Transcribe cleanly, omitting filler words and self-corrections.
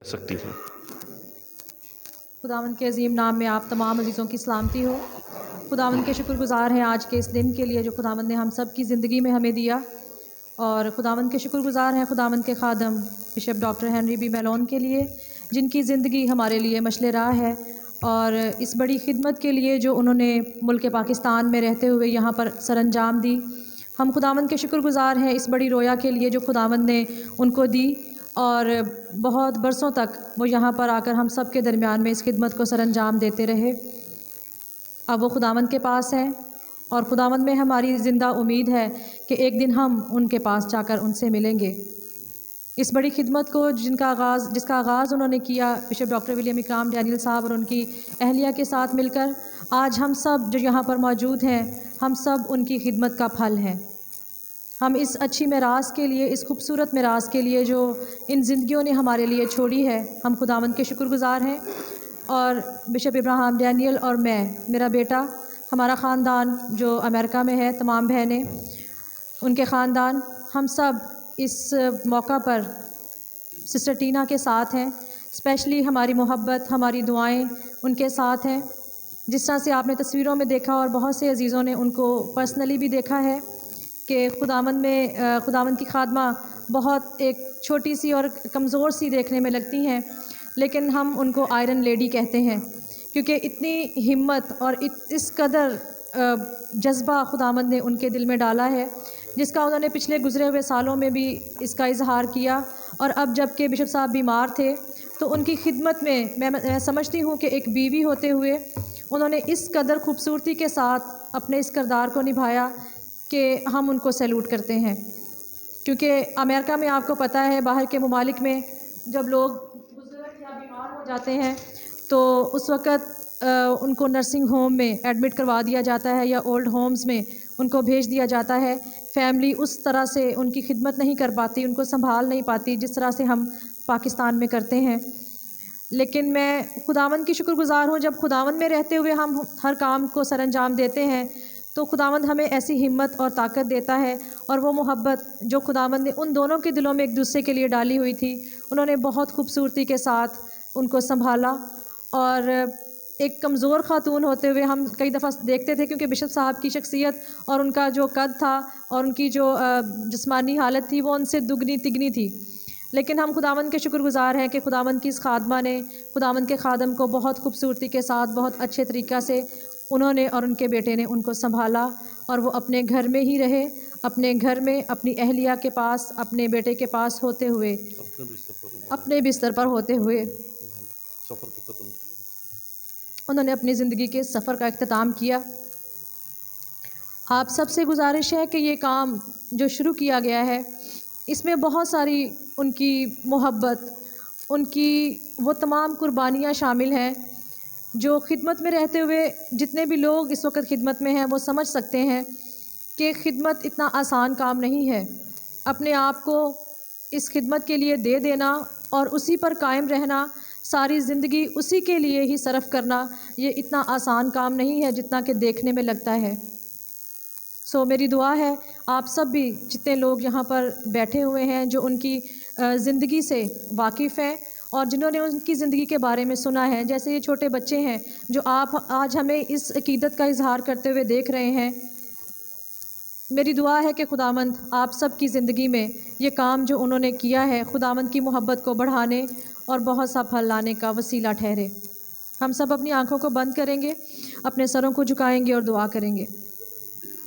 सकती हैं। खुदावंद के अजीम नाम में आप तमाम अजीज़ों की सलामती हो। खुदावंद के शुक्रगुज़ार हैं आज के इस दिन के लिए जो खुदावंद ने हम सब की ज़िंदगी में हमें दिया, और खुदावंद के शुक्रगुज़ार हैं खुदावंद के खादम bishop doctor Henry B Malone के लिए, जिनकी ज़िंदगी हमारे लिए मशले राह है, और इस बड़ी खिदमत के लिए जो उन्होंने मुल्क पाकिस्तान में रहते हुए यहाँ पर सरअंजाम दी। हम खुदावंद के शुक्रगुज़ार हैं इस बड़ी रोया के लिए जो खुदावंद ने उनको दी, और बहुत बरसों तक वो यहाँ पर आकर हम सब के दरमियान में इस खिदमत को सरअंजाम देते रहे। अब वो खुदावंद के पास हैं, और खुदावंद में हमारी ज़िंदा उम्मीद है कि एक दिन हम उनके पास जाकर उनसे मिलेंगे। इस बड़ी खिदमत को जिसका आगाज़ उन्होंने किया बिशप डॉक्टर विलियम इकराम डैनियल साहब और उनकी अहलिया के साथ मिलकर, आज हम सब जो यहाँ पर मौजूद हैं, हम सब उनकी खिदमत का फल हैं। हम इस अच्छी मिरास के लिए, इस खूबसूरत मिरास के लिए जो इन ज़िंदगियों ने हमारे लिए छोड़ी है, हम खुदावंद के शुक्रगुज़ार हैं। और बिशप इब्राहिम डैनियल और मैं, मेरा बेटा, हमारा ख़ानदान जो अमेरिका में है, तमाम बहनें, उनके ख़ानदान, हम सब इस मौका पर सिस्टर टीना के साथ हैं। स्पेशली हमारी मोहब्बत, हमारी दुआएं उनके साथ हैं। जिस तरह से आपने तस्वीरों में देखा और बहुत से अजीज़ों ने उनको पर्सनली भी देखा है कि खुदावंद की खादमा बहुत एक छोटी सी और कमज़ोर सी देखने में लगती हैं, लेकिन हम उनको आयरन लेडी कहते हैं, क्योंकि इतनी हिम्मत और इस कदर जज्बा खुदावंद ने उनके दिल में डाला है, जिसका उन्होंने पिछले गुज़रे हुए सालों में भी इसका इजहार किया। और अब जबकि बिशप साहब बीमार थे तो उनकी खिदमत में मैं समझती हूँ कि एक बीवी होते हुए उन्होंने इस कदर खूबसूरती के साथ अपने इस किरदार को निभाया कि हम उनको सैल्यूट करते हैं। क्योंकि अमेरिका में आपको पता है, बाहर के ममालिक में जब लोग बुज़ुर्ग या बीमार हो जाते हैं तो उस वक़्त उनको नर्सिंग होम में एडमिट करवा दिया जाता है या ओल्ड होम्स में उनको भेज दिया जाता है। फैमिली उस तरह से उनकी खिदमत नहीं कर पाती, उनको संभाल नहीं पाती जिस तरह से हम पाकिस्तान में करते हैं। लेकिन मैं खुदावंद की शुक्रगुज़ार हूँ, जब खुदावंद में रहते हुए हम हर काम को सरअंजाम देते हैं तो खुदावंद हमें ऐसी हिम्मत और ताकत देता है। और वो मोहब्बत जो खुदावंद ने उन दोनों के दिलों में एक दूसरे के लिए डाली हुई थी, उन्होंने बहुत खूबसूरती के साथ उनको संभाला। और एक कमज़ोर ख़ातून होते हुए हम कई दफ़ा देखते थे, क्योंकि बिशप साहब की शख्सियत और उनका जो कद था और उनकी जो जिस्मानी हालत थी वो उनसे दुगनी तिगनी थी। लेकिन हम खुदावंद के शुक्रगुज़ार हैं कि खुदावंद की इस खादमा ने, खुदावंद के खादम को बहुत खूबसूरती के साथ, बहुत अच्छे तरीक़ा से उन्होंने और उनके बेटे ने उनको संभाला, और वो अपने घर में ही रहे, अपने घर में अपनी अहलिया के पास, अपने बेटे के पास होते हुए, अपने बिस्तर पर होते हुए उन्होंने अपनी ज़िंदगी के सफ़र का इख्तिताम किया। आप सबसे गुजारिश है कि ये काम जो शुरू किया गया है, इसमें बहुत सारी उनकी मोहब्बत, उनकी वो तमाम कुर्बानियाँ शामिल हैं जो खिदमत में रहते हुए जितने भी लोग इस वक्त खिदमत में हैं वो समझ सकते हैं कि खिदमत इतना आसान काम नहीं है। अपने आप को इस खिदमत के लिए दे देना और उसी पर कायम रहना, सारी ज़िंदगी उसी के लिए ही सरफ़ करना, ये इतना आसान काम नहीं है जितना कि देखने में लगता है। सो मेरी दुआ है आप सब भी जितने लोग यहाँ पर बैठे हुए हैं, जो उनकी ज़िंदगी से वाकिफ़ हैं और जिन्होंने उनकी ज़िंदगी के बारे में सुना है, जैसे ये छोटे बच्चे हैं जो आप आज हमें इस अकीदत का इजहार करते हुए देख रहे हैं, मेरी दुआ है कि खुदावंद आप सब की ज़िंदगी में ये काम जो उन्होंने किया है, खुदावंद की मोहब्बत को बढ़ाने और बहुत सा फल लाने का वसीला ठहरे। हम सब अपनी आँखों को बंद करेंगे, अपने सरों को झुकाएंगे और दुआ करेंगे।